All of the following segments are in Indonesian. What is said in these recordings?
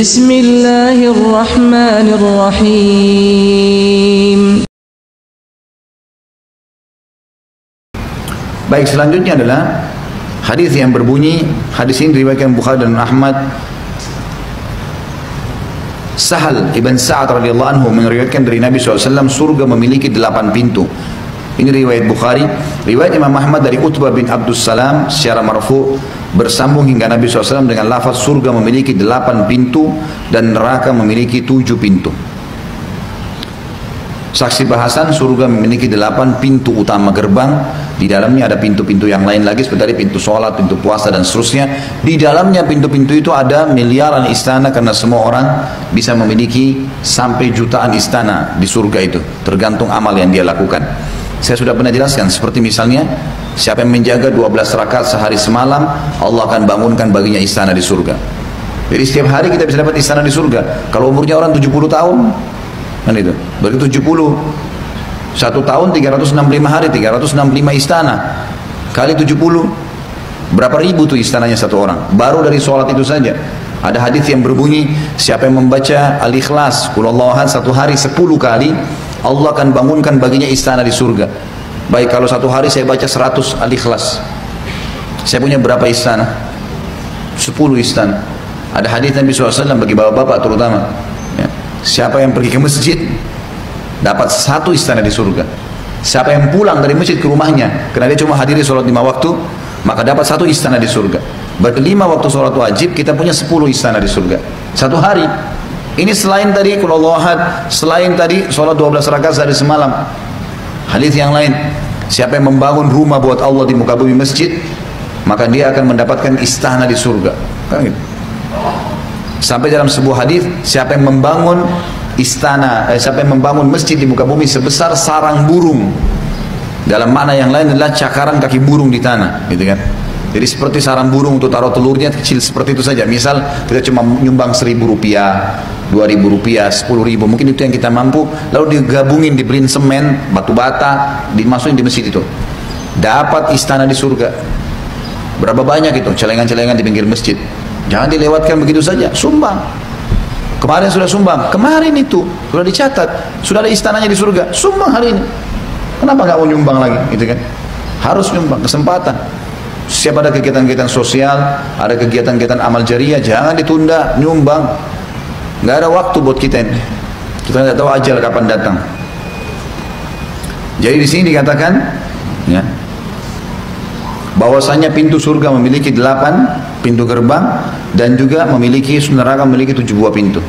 Bismillahirrahmanirrahim. Baik, selanjutnya adalah hadis yang berbunyi, hadis ini diriwayatkan Bukhari dan Ahmad. Sahal ibn Sa'ad radhiyallahu anhu meriwayatkan dari Nabi SAW, surga memiliki 8 pintu. Ini riwayat Bukhari. Riwayat Imam Ahmad dari Utbah bin Abdus Salam secara marfu bersambung hingga Nabi SAW dengan lafaz surga memiliki 8 pintu dan neraka memiliki 7 pintu. Saksi bahasan, surga memiliki 8 pintu utama gerbang. Di dalamnya ada pintu-pintu yang lain lagi seperti pintu sholat, pintu puasa dan seterusnya. Di dalamnya pintu-pintu itu ada miliaran istana karena semua orang bisa memiliki sampai jutaan istana di surga itu, tergantung amal yang dia lakukan. Saya sudah pernah jelaskan, seperti misalnya siapa yang menjaga 12 rakaat sehari semalam, Allah akan bangunkan baginya istana di surga. Jadi setiap hari kita bisa dapat istana di surga. Kalau umurnya orang 70 tahun, kan itu, berarti 70, 1 tahun 365 hari, 365 istana kali 70, berapa ribu tuh istananya satu orang, baru dari sholat itu saja. Ada hadis yang berbunyi, siapa yang membaca Al-Ikhlas, Qul Huwallahu Ahad, satu hari 10 kali, Allah akan bangunkan baginya istana di surga. Baik, kalau satu hari saya baca 100 Al-Ikhlas, saya punya berapa istana? 10 istana. Ada hadis Nabi SAW bagi bapak-bapak terutama, ya. Siapa yang pergi ke masjid dapat 1 istana di surga. Siapa yang pulang dari masjid ke rumahnya karena dia cuma hadiri sholat 5 waktu, maka dapat 1 istana di surga. Berarti 5 waktu sholat wajib kita punya 10 istana di surga satu hari. Ini selain tadi Qul Huwallahu Ahad, selain tadi sholat 12 rakaat sehari semalam. Hadis yang lain, siapa yang membangun rumah buat Allah di muka bumi masjid, maka dia akan mendapatkan istana di surga. Kan gitu. Sampai dalam sebuah hadis, siapa yang membangun istana, siapa yang membangun masjid di muka bumi sebesar sarang burung, dalam makna yang lain adalah cakaran kaki burung di tanah, gitu kan. Jadi seperti sarang burung untuk taruh telurnya, kecil seperti itu saja. Misal kita cuma nyumbang 1.000 rupiah, 2.000 rupiah, 10.000, mungkin itu yang kita mampu, lalu digabungin, dibeliin semen, batu bata, dimasukin di masjid itu, dapat istana di surga. Berapa banyak itu celengan-celengan di pinggir masjid. Jangan dilewatkan begitu saja, sumbang. Kemarin sudah sumbang, kemarin itu sudah dicatat, sudah ada istananya di surga, sumbang hari ini. Kenapa nggak mau nyumbang lagi, gitu kan? Harus nyumbang, kesempatan. Setiap ada kegiatan-kegiatan sosial, ada kegiatan-kegiatan amal jariah, jangan ditunda, nyumbang. Nggak ada waktu buat kita ini. Kita nggak tahu ajal kapan datang. Jadi di sini dikatakan, ya, bahwasanya pintu surga memiliki 8 pintu gerbang dan juga memiliki neraka memiliki 7 buah pintu.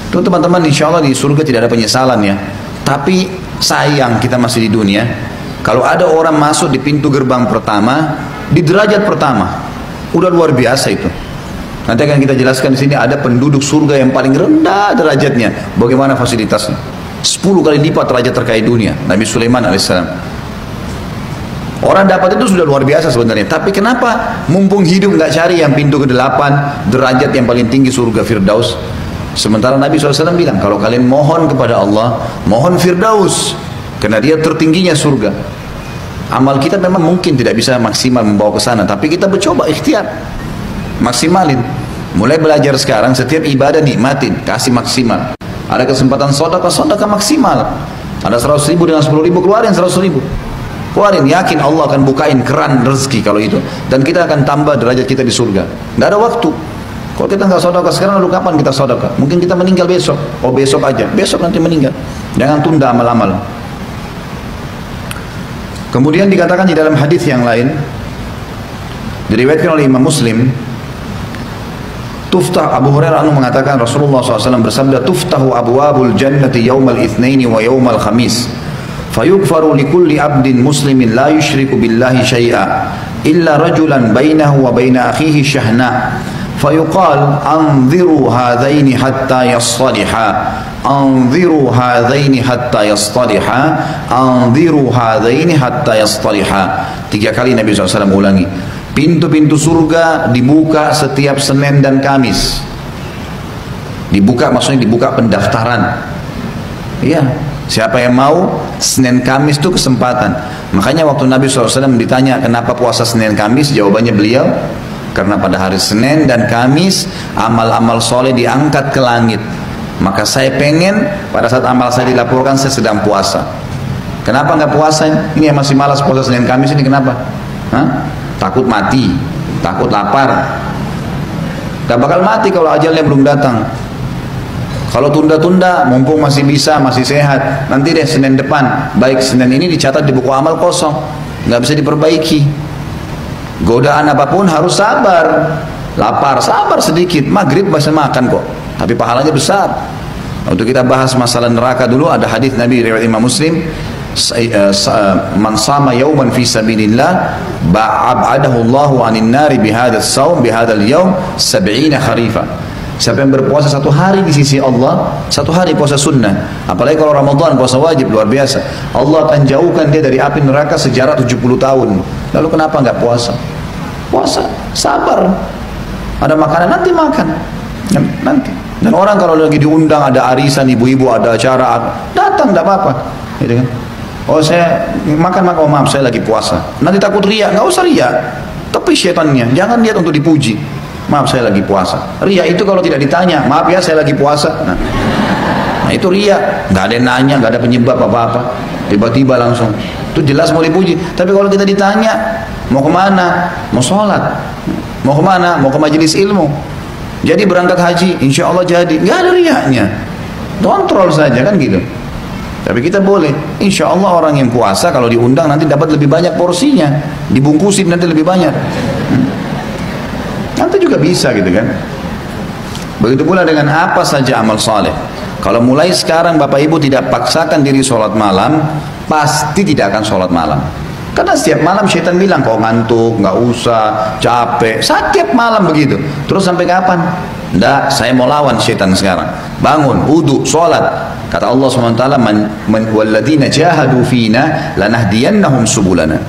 Tuh teman-teman, insya Allah di surga tidak ada penyesalan ya. Tapi sayang kita masih di dunia. Kalau ada orang masuk di pintu gerbang pertama, di derajat pertama, udah luar biasa itu. Nanti akan kita jelaskan di sini ada penduduk surga yang paling rendah derajatnya. Bagaimana fasilitasnya? 10 kali lipat derajat terkait dunia. Nabi Sulaiman alaihissalam. Orang dapat itu sudah luar biasa sebenarnya. Tapi kenapa mumpung hidup nggak cari yang pintu ke-8 derajat yang paling tinggi surga Firdaus? Sementara Nabi SAW bilang, kalau kalian mohon kepada Allah, mohon Firdaus, karena dia tertingginya surga. Amal kita memang mungkin tidak bisa maksimal membawa ke sana, tapi kita mencoba ikhtiar, maksimalin. Mulai belajar sekarang, setiap ibadah nikmatin, kasih maksimal. Ada kesempatan sedekah maksimal. Ada 100.000 dengan 10.000, keluarin 100.000. Keluarin, yakin Allah akan bukain keran rezeki kalau itu, dan kita akan tambah derajat kita di surga. Tidak ada waktu. Kalau kita nggak sedekah sekarang, lalu kapan kita sedekah? Mungkin kita meninggal besok. Oh, besok aja, besok nanti meninggal. Jangan tunda amal-amal. Kemudian dikatakan di dalam hadis yang lain, diriwayatkan oleh Imam Muslim, tuftah, Abu Hurairah mengatakan Rasulullah SAW bersabda, tuftahu abwabul jannati yaumal itsnaini wa yaumal khamis. فيغفر لكل عبد مسلم لا يشرك بالله شيئا إلا رجلا بينه وبين أخيه شحناء فيقال أنظروا هذين حتى يصطلحا أنظروا هذين حتى يصطلحا أنظروا هذين حتى يصطلحا. 3 kali Nabi SAW ulangi, pintu-pintu surga dibuka setiap Senin dan Kamis. Dibuka maksudnya dibuka pendaftaran. Iya, siapa yang mau, Senin Kamis itu kesempatan. Makanya waktu Nabi SAW ditanya kenapa puasa Senin Kamis, jawabannya beliau, Karena pada hari Senin dan Kamis amal-amal soleh diangkat ke langit. Maka saya pengen pada saat amal saya dilaporkan saya sedang puasa. Kenapa nggak puasa? Ini yang masih malas puasa Senin Kamis ini kenapa? Hah? Takut mati, takut lapar. Gak bakal mati kalau ajalnya belum datang. Kalau tunda-tunda, mumpung masih bisa, masih sehat, nanti deh Senin depan. Baik Senin ini dicatat di buku amal kosong, nggak bisa diperbaiki. Godaan apapun harus sabar. Lapar, sabar sedikit. Maghrib masih makan kok, tapi pahalanya besar. Untuk kita bahas masalah neraka dulu, ada hadis Nabi riwayat Imam Muslim. Man sama yawman fi sabilillah ba'adahu Allahu 'anil nari bihadzal shaum bihadzal yawm 70 kharifa. Siapa yang berpuasa satu hari di sisi Allah, satu hari puasa sunnah, apalagi kalau Ramadan puasa wajib, luar biasa. Allah akan jauhkan dia dari api neraka sejarah 70 tahun. Lalu kenapa nggak puasa? Puasa, sabar. Ada makanan nanti makan, nanti. Dan orang kalau lagi diundang ada arisan, ibu-ibu ada acara, datang tidak apa-apa, gitu kan? Oh saya makan, oh maaf saya lagi puasa. Nanti takut riak, nggak usah riak. Tapi syaitannya, jangan lihat untuk dipuji. Maaf saya lagi puasa. Ria itu kalau tidak ditanya, maaf ya saya lagi puasa. Nah itu ria, nggak ada yang nanya, nggak ada penyebab apa-apa, tiba-tiba langsung. Itu jelas mau dipuji. Tapi kalau kita ditanya, mau kemana? Mau sholat. Mau kemana? Mau ke majelis ilmu. Jadi berangkat haji, insya Allah jadi. Nggak ada riaknya. Kontrol saja kan gitu. Tapi kita boleh, insya Allah orang yang puasa kalau diundang nanti dapat lebih banyak porsinya, dibungkusin nanti lebih banyak. Nanti juga bisa gitu kan. Begitu pula dengan apa saja amal saleh. Kalau mulai sekarang Bapak Ibu tidak paksakan diri sholat malam, pasti tidak akan sholat malam. Karena setiap malam syaitan bilang kau ngantuk, nggak usah, capek. Setiap malam begitu. Terus sampai kapan? Nggak, saya mau lawan syaitan sekarang. Bangun, wudu, sholat. Kata Allah SWT, "Walladzina jahadu fina lanahdiyannahum subulana."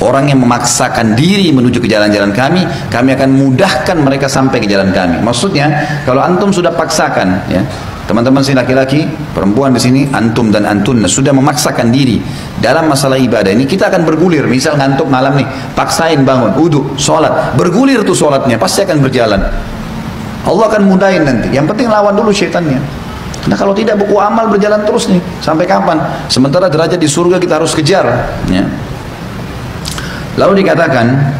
Orang yang memaksakan diri menuju ke jalan-jalan kami akan mudahkan mereka sampai ke jalan kami. Maksudnya, kalau antum sudah paksakan, ya, teman-teman sini laki-laki, perempuan di sini, antum dan antun sudah memaksakan diri dalam masalah ibadah ini, kita akan bergulir. Misal ngantuk malam nih, paksain bangun, wudu, sholat, bergulir tuh sholatnya, pasti akan berjalan. Allah akan mudahin nanti. Yang penting lawan dulu syaitannya. Nah kalau tidak buku amal berjalan terus nih, sampai kapan? Sementara derajat di surga kita harus kejar. Ya. Lalu dikatakan,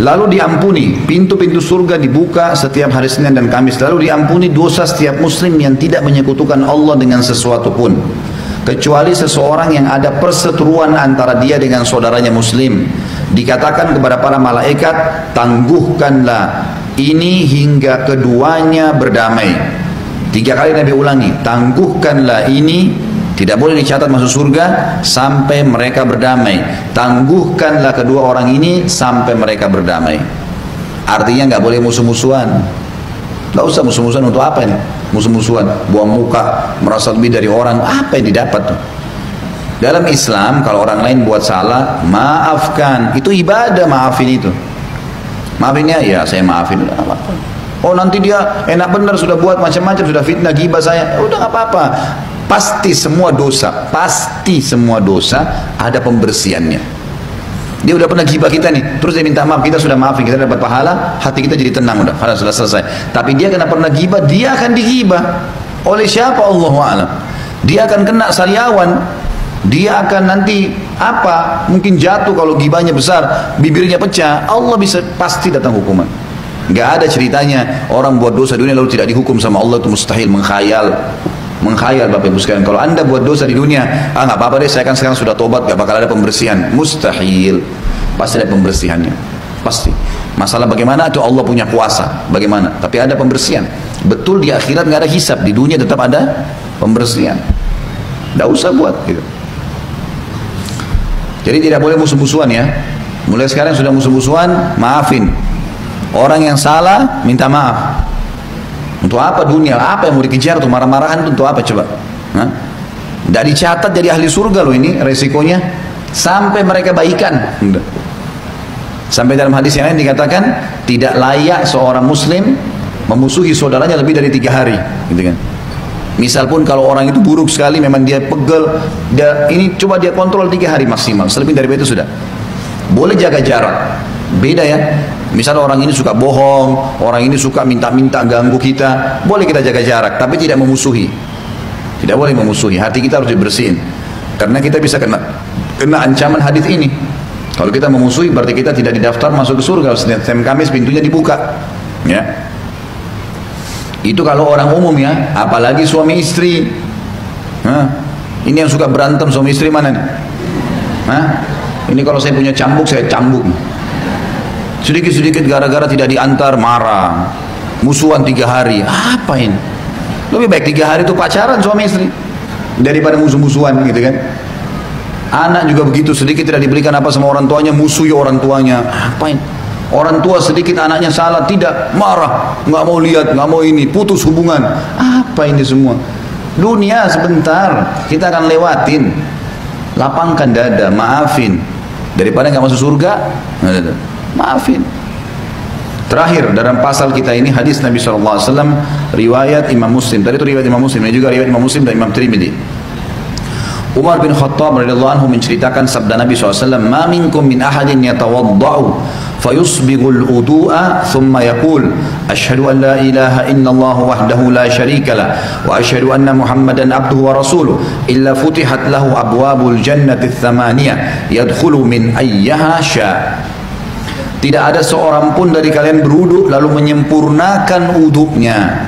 lalu diampuni, pintu-pintu surga dibuka setiap hari Senin dan Kamis. Lalu diampuni dosa setiap muslim yang tidak menyekutukan Allah dengan sesuatu pun, kecuali seseorang yang ada perseteruan antara dia dengan saudaranya muslim. Dikatakan kepada para malaikat, tangguhkanlah ini hingga keduanya berdamai. 3 kali Nabi ulangi, tangguhkanlah ini. Tidak boleh dicatat masuk surga sampai mereka berdamai. Tangguhkanlah kedua orang ini sampai mereka berdamai. Artinya nggak boleh musuh-musuhan. Nggak usah musuh-musuhan, untuk apa ini? Musuh-musuhan, buang muka, merasa lebih dari orang. Apa yang didapat tuh? Dalam Islam kalau orang lain buat salah, maafkan. Itu ibadah, maafin itu. Maafinnya, ya saya maafin. Udah apa-apa. Oh nanti dia enak benar sudah buat macam-macam, sudah fitnah, gibah saya. Udah nggak apa-apa. Pasti semua dosa ada pembersihannya. Dia udah pernah gibah kita nih, terus dia minta maaf, kita sudah maafin, kita dapat pahala, hati kita jadi tenang, udah sudah selesai. Tapi dia kena pernah gibah, dia akan digibah oleh siapa? Allahu a'lam. Dia akan kena sariawan, dia akan nanti apa? Mungkin jatuh kalau gibahnya besar, bibirnya pecah. Allah bisa pasti datang hukuman. Gak ada ceritanya orang buat dosa dunia lalu tidak dihukum sama Allah, itu mustahil, menghayal Bapak Ibu sekalian. Kalau anda buat dosa di dunia, nggak apa-apa deh, saya kan sekarang sudah tobat, gak bakal ada pembersihan. Mustahil, pasti ada pembersihannya, pasti. Masalah bagaimana itu Allah punya kuasa, bagaimana? Tapi ada pembersihan. Betul di akhirat nggak ada hisab, di dunia tetap ada pembersihan. Nggak usah buat gitu. Jadi tidak boleh musuh-musuhan ya. Mulai sekarang sudah musuh-musuhan, maafin. Orang yang salah minta maaf. Untuk apa dunia? Apa yang mau dikejar tuh? Marah-marahan tuh untuk apa coba? Tidak dicatat jadi ahli surga loh ini resikonya. Sampai mereka baikan. Sampai dalam hadis yang lain dikatakan tidak layak seorang muslim memusuhi saudaranya lebih dari 3 hari, gitu kan? Misal pun kalau orang itu buruk sekali, memang dia pegel, ini coba dia kontrol 3 hari maksimal. Selebih dari itu sudah. Boleh jaga jarak. Beda ya. Misal orang ini suka bohong, orang ini suka minta-minta ganggu kita, boleh kita jaga jarak, tapi tidak memusuhi. Tidak boleh memusuhi. Hati kita harus dibersihin. Karena kita bisa kena ancaman hadis ini. Kalau kita memusuhi berarti kita tidak didaftar masuk ke surga. Setiap Kamis pintunya dibuka. Ya. Itu kalau orang umum ya, apalagi suami istri. Hah? Ini yang suka berantem suami istri mana nih? Hah? Ini kalau saya punya cambuk, saya cambuk. Sedikit-sedikit gara-gara tidak diantar marah, musuhan 3 hari. Apa ini? Lebih baik 3 hari itu pacaran suami istri daripada musuh-musuhan gitu kan. Anak juga begitu, sedikit tidak diberikan apa sama orang tuanya, musuhi orang tuanya. Apa ini? Orang tua sedikit anaknya salah, tidak, marah, nggak mau lihat, nggak mau ini, putus hubungan. Apa ini semua? Dunia sebentar, kita akan lewatin. Lapangkan dada, maafin. Daripada nggak masuk surga, maafin. Terakhir dalam pasal kita ini hadis Nabi SAW, riwayat Imam Muslim. Tadi itu riwayat Imam Muslim, ini juga riwayat Imam Muslim dan Imam Tirmidzi. Umar bin Khattab radhiyallahu anhu menceritakan sabda Nabi SAW, "Ma minkum min ahadin yatawadda'u fayusbighul wudu'a thumma yaqul asyhadu an la ilaha illallah wahdahu la syarika lah wa asyhadu anna Muhammadan abduhu wa rasuluh illa futihat lahu abwabul jannati tsamaniyah yadkhulu min ayyaha sya." Tidak ada seorang pun dari kalian berwudu lalu menyempurnakan wudunya,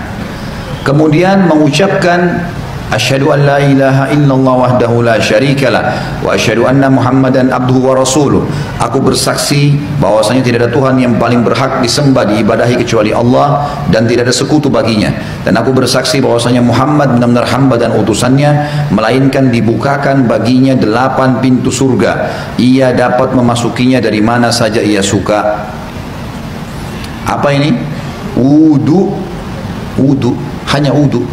kemudian mengucapkan asyhadu an la ilaha illallah wahdahu la syarikalah wa asyhadu anna Muhammadan abduhu wa rasuluh. Aku bersaksi bahwasanya tidak ada Tuhan yang paling berhak disembah diibadahi kecuali Allah dan tidak ada sekutu baginya, dan aku bersaksi bahwasanya Muhammad benar-benar hamba dan utusannya, melainkan dibukakan baginya 8 pintu surga, ia dapat memasukinya dari mana saja ia suka. Apa ini? Wudu, hanya wudu.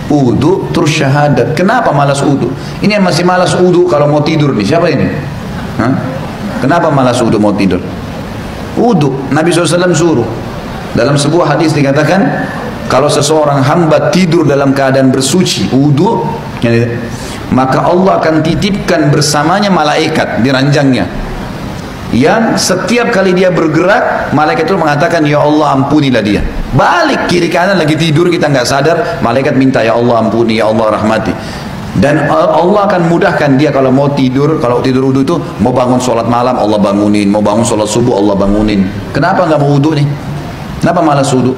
Wudu terus syahadat. Kenapa malas wudu? Ini yang masih malas wudu kalau mau tidur nih, siapa ini? Hah? Kenapa malas wudu mau tidur? Wudu, Nabi SAW suruh. Dalam sebuah hadis dikatakan, kalau seseorang hamba tidur dalam keadaan bersuci, wudu, maka Allah akan titipkan bersamanya malaikat di ranjangnya, yang setiap kali dia bergerak, malaikat itu mengatakan, ya Allah ampunilah dia. Balik kiri kanan lagi tidur kita nggak sadar, malaikat minta, ya Allah ampuni, ya Allah rahmati. Dan Allah akan mudahkan dia kalau mau tidur, kalau tidur wudu itu, mau bangun sholat malam Allah bangunin, mau bangun sholat subuh Allah bangunin. Kenapa nggak mau wudu nih? Kenapa malas wudu?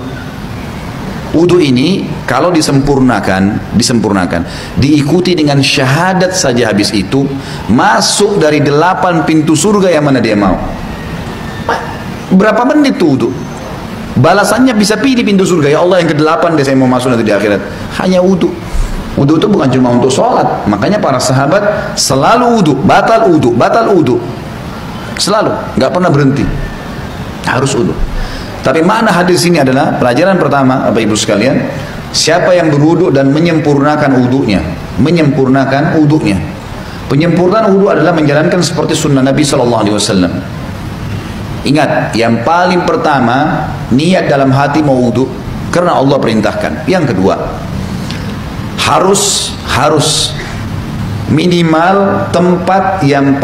Wudu ini kalau disempurnakan, diikuti dengan syahadat saja, habis itu masuk dari 8 pintu surga yang mana dia mau. Berapa menit tuh wudu? Balasannya bisa pilih pintu surga. Ya Allah yang ke-8 deh saya mau masuk nanti di akhirat. Hanya wudu. Wudu itu bukan cuma untuk sholat. Makanya para sahabat selalu wudu, batal wudu, selalu, nggak pernah berhenti. Harus wudu. Tapi makna hadis ini adalah pelajaran pertama, Bapak Ibu sekalian, siapa yang berwudu dan menyempurnakan wudunya, penyempurnaan wudu adalah menjalankan seperti sunnah Nabi SAW. Ingat, yang paling pertama niat dalam hati mau wudu karena Allah perintahkan. Yang kedua, harus minimal tempat yang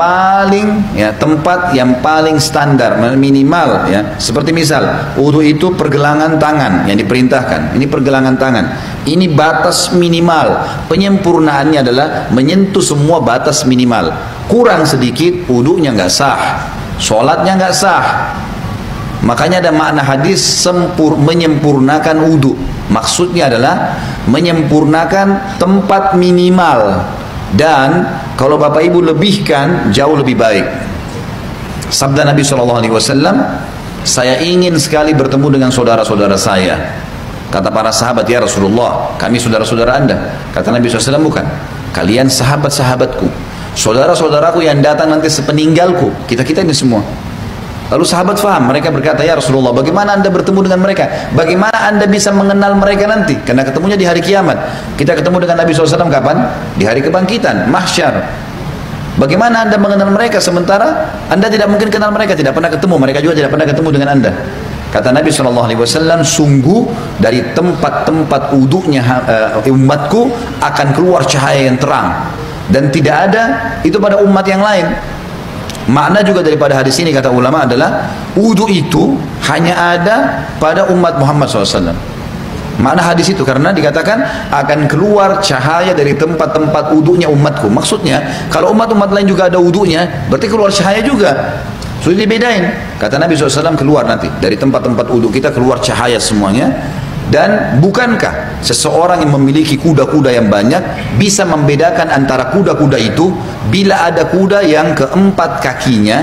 paling standar, minimal ya. Seperti misal wudu itu pergelangan tangan yang diperintahkan. Ini pergelangan tangan. Ini batas minimal. Penyempurnaannya adalah menyentuh semua batas minimal. Kurang sedikit wudunya nggak sah, sholatnya nggak sah. Makanya ada makna hadis menyempurnakan wudu. Maksudnya adalah menyempurnakan tempat minimal. Dan kalau Bapak Ibu lebihkan jauh lebih baik. Sabda Nabi SAW, saya ingin sekali bertemu dengan saudara-saudara saya. Kata para sahabat, ya Rasulullah, kami saudara-saudara Anda. Kata Nabi SAW, bukan, kalian sahabat-sahabatku, saudara-saudaraku yang datang nanti sepeninggalku. Kita ini semua. Lalu sahabat faham, mereka berkata, ya Rasulullah, bagaimana Anda bertemu dengan mereka? Bagaimana Anda bisa mengenal mereka nanti? Karena ketemunya di hari kiamat. Kita ketemu dengan Nabi SAW kapan? Di hari kebangkitan, mahsyar. Bagaimana Anda mengenal mereka sementara Anda tidak mungkin kenal mereka, tidak pernah ketemu, mereka juga tidak pernah ketemu dengan Anda. Kata Nabi SAW, sungguh dari tempat-tempat wudunya umatku akan keluar cahaya yang terang. Dan tidak ada itu pada umat yang lain. Makna juga daripada hadis ini kata ulama adalah wudu itu hanya ada pada umat Muhammad SAW. Makna hadis itu karena dikatakan akan keluar cahaya dari tempat-tempat wudunya umatku. Maksudnya kalau umat-umat lain juga ada wudunya, berarti keluar cahaya juga. Sudah dibedain. Kata Nabi SAW keluar nanti dari tempat-tempat wudu kita keluar cahaya semuanya. Dan bukankah seseorang yang memiliki kuda-kuda yang banyak bisa membedakan antara kuda-kuda itu bila ada kuda yang keempat kakinya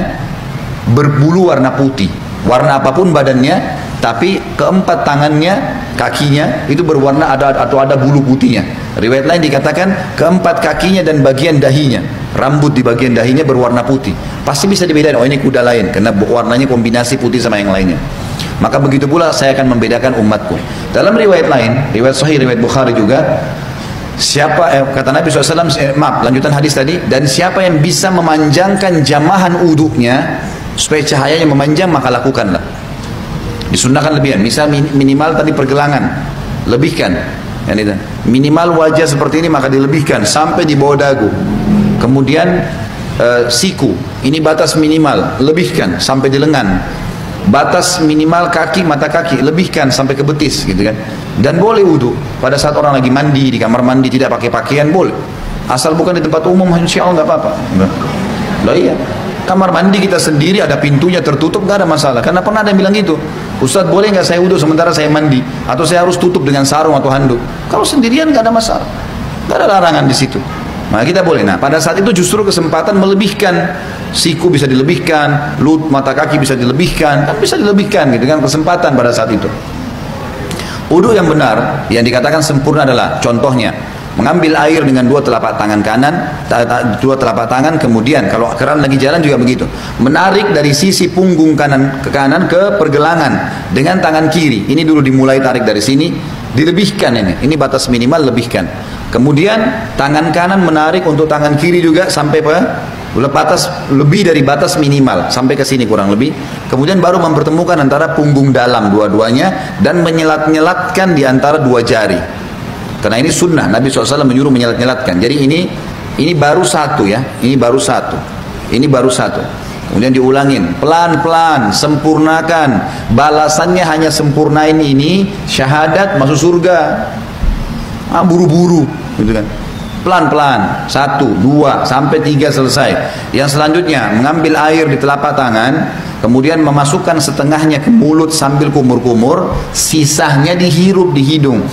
berbulu warna putih, warna apapun badannya, tapi keempat tangannya, kakinya itu berwarna atau ada bulu putihnya. Riwayat lain dikatakan keempat kakinya dan bagian dahinya, rambut di bagian dahinya berwarna putih. Pasti bisa dibedakan, oh ini kuda lain karena warnanya kombinasi putih sama yang lainnya. Maka begitu pula saya akan membedakan umatku. Dalam riwayat lain, riwayat Sahih, riwayat Bukhari juga, kata Nabi SAW, lanjutan hadis tadi, dan siapa yang bisa memanjangkan jamahan uduknya supaya cahayanya memanjang, maka lakukanlah. Disunnahkan lebihan, misal minimal tadi pergelangan, lebihkan. Minimal wajah seperti ini maka dilebihkan sampai di bawah dagu. Kemudian siku, ini batas minimal, lebihkan sampai di lengan. Batas minimal kaki, mata kaki, lebihkan sampai ke betis, gitu kan. Dan boleh wudu pada saat orang lagi mandi di kamar mandi tidak pakai pakaian boleh, asal bukan di tempat umum, insya Allah nggak apa-apa. Lah iya, kamar mandi kita sendiri ada pintunya tertutup nggak ada masalah. Karena pernah ada yang bilang gitu, Ustadz boleh nggak saya wudu sementara saya mandi, atau saya harus tutup dengan sarung atau handuk? Kalau sendirian nggak ada masalah, nggak ada larangan di situ. Maka kita boleh. Nah pada saat itu justru kesempatan melebihkan, siku bisa dilebihkan, mata kaki bisa dilebihkan, kan bisa dilebihkan gitu kan, kesempatan pada saat itu. Wudu yang benar yang dikatakan sempurna adalah contohnya mengambil air dengan dua telapak tangan kanan, dua telapak tangan, kemudian kalau keran lagi jalan juga begitu, menarik dari sisi punggung kanan ke kanan ke pergelangan dengan tangan kiri. Ini dulu dimulai tarik dari sini, dilebihkan ini batas minimal, lebihkan. Kemudian tangan kanan menarik untuk tangan kiri juga sampai batas lebih dari batas minimal sampai ke sini kurang lebih. Kemudian baru mempertemukan antara punggung dalam dua-duanya dan menyelat-nyelatkan di antara dua jari. Karena ini sunnah, Nabi SAW menyuruh menyelat-nyelatkan. Jadi ini baru satu ya, ini baru satu, ini baru satu. Kemudian diulangin, pelan-pelan, sempurnakan. Balasannya hanya sempurnain ini, syahadat masuk surga. Buru-buru, gitu kan. Pelan-pelan, 1, 2, sampai 3 selesai. Yang selanjutnya, mengambil air di telapak tangan, kemudian memasukkan setengahnya ke mulut sambil kumur-kumur, sisanya dihirup di hidung.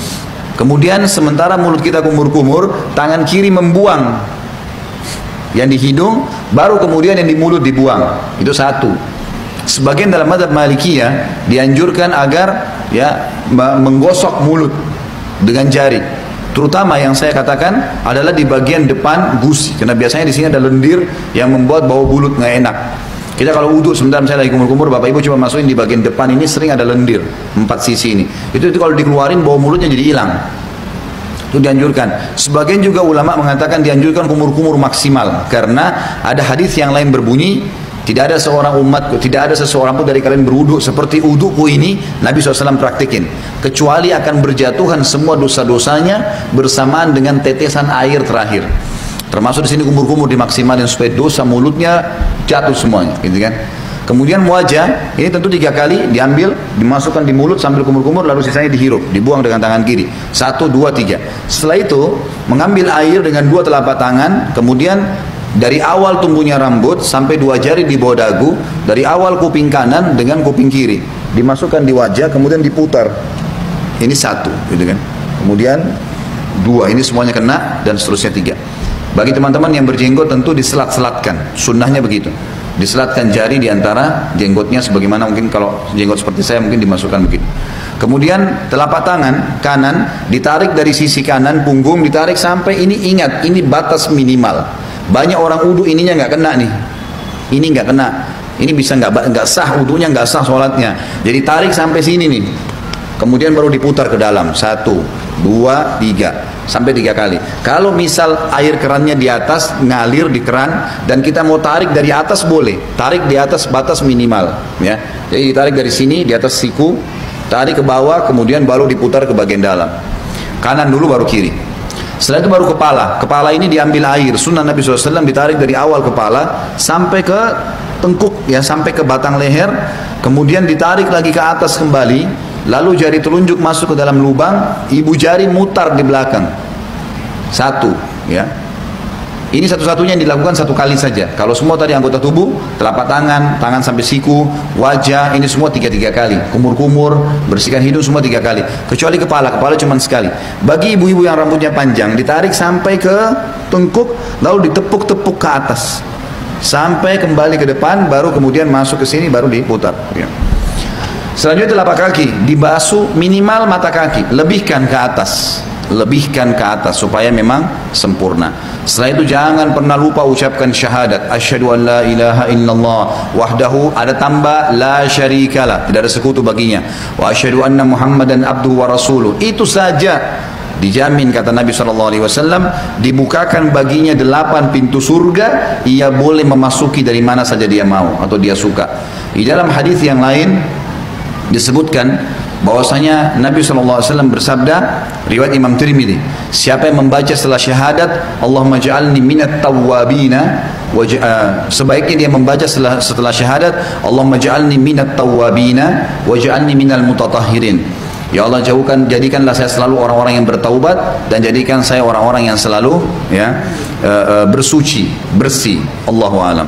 Kemudian sementara mulut kita kumur-kumur, tangan kiri membuang yang di hidung, baru kemudian yang di mulut dibuang. Itu satu. Sebagian dalam mazhab Malikiyah dianjurkan agar ya menggosok mulut dengan jari. Terutama yang saya katakan adalah di bagian depan gusi, karena biasanya di sini ada lendir yang membuat bau mulut nggak enak. Kita kalau wudhu sebentar misalnya lagi kumur-kumur, bapak ibu coba masukin di bagian depan ini sering ada lendir 4 sisi ini. Itu kalau dikeluarin bau mulutnya jadi hilang. Itu dianjurkan. Sebagian juga ulama mengatakan dianjurkan kumur-kumur maksimal karena ada hadis yang lain berbunyi, tidak ada seorang umatku, tidak ada seseorang pun dari kalian berwudu seperti wuduku ini, Nabi SAW praktikin, kecuali akan berjatuhan semua dosa-dosanya bersamaan dengan tetesan air terakhir. Termasuk di sini kumur-kumur dimaksimalin supaya dosa mulutnya jatuh semuanya, gitu kan. Kemudian wajah ini tentu 3 kali diambil, dimasukkan di mulut sambil kumur-kumur, lalu sisanya dihirup, dibuang dengan tangan kiri. 1, 2, 3. Setelah itu mengambil air dengan 2 telapak tangan, kemudian dari awal tumbuhnya rambut sampai 2 jari di bawah dagu, dari awal kuping kanan dengan kuping kiri, dimasukkan di wajah, kemudian diputar. Ini 1, gitu kan. Kemudian 2, ini semuanya kena, dan seterusnya 3. Bagi teman-teman yang berjenggot tentu diselat-selatkan, sunnahnya begitu. Diselatkan jari di antara jenggotnya, sebagaimana mungkin kalau jenggot seperti saya mungkin dimasukkan begitu. Kemudian telapak tangan kanan ditarik dari sisi kanan, punggung ditarik sampai ini, ingat ini batas minimal. Banyak orang wudu ininya nggak kena nih, ini nggak kena, ini bisa nggak sah wudunya, nggak sah sholatnya. Jadi tarik sampai sini nih, kemudian baru diputar ke dalam, 1, 2, 3, sampai 3 kali. Kalau misal air kerannya di atas, ngalir di keran, dan kita mau tarik dari atas boleh, tarik di atas batas minimal, ya. Jadi ditarik dari sini di atas siku, tarik ke bawah, kemudian baru diputar ke bagian dalam. Kanan dulu baru kiri. Setelah itu baru kepala. Kepala ini diambil air. Sunnah Nabi SAW ditarik dari awal kepala sampai ke tengkuk, ya, sampai ke batang leher. Kemudian ditarik lagi ke atas kembali. Lalu jari telunjuk masuk ke dalam lubang. Ibu jari mutar di belakang. Satu, ya. Ini satu-satunya yang dilakukan satu kali saja. Kalau semua tadi anggota tubuh, telapak tangan, tangan sampai siku, wajah, ini semua tiga kali. Kumur-kumur, bersihkan hidung semua 3 kali. Kecuali kepala cuma sekali. Bagi ibu-ibu yang rambutnya panjang, ditarik sampai ke tengkuk, lalu ditepuk-tepuk ke atas. Sampai kembali ke depan, baru kemudian masuk ke sini, baru diputar. Ya. Selanjutnya telapak kaki, dibasuh minimal mata kaki, lebihkan ke atas. Lebihkan ke atas supaya memang sempurna. Setelah itu jangan pernah lupa ucapkan syahadat, asyhadu an la ilaha illallah wahdahu, ada tambah la syarikalah, tidak ada sekutu baginya, wa asyhadu anna muhammadan abduhu wa rasuluh. Itu saja dijamin, kata Nabi SAW, dibukakan baginya 8 pintu surga. Ia boleh memasuki dari mana saja dia mau atau dia suka. Di dalam hadis yang lain disebutkan bahwasanya Nabi SAW bersabda, riwayat Imam Tirmidzi, siapa yang membaca setelah syahadat Allahumma ja'alni minat tawwabina, sebaiknya dia membaca setelah syahadat Allahumma ja'alni minat tawwabina wa ja'alni minal mutatahhirin. Ya Allah, jadikanlah saya selalu orang-orang yang bertaubat, dan jadikan saya orang-orang yang selalu, ya, bersuci, bersih. Allahu a'lam.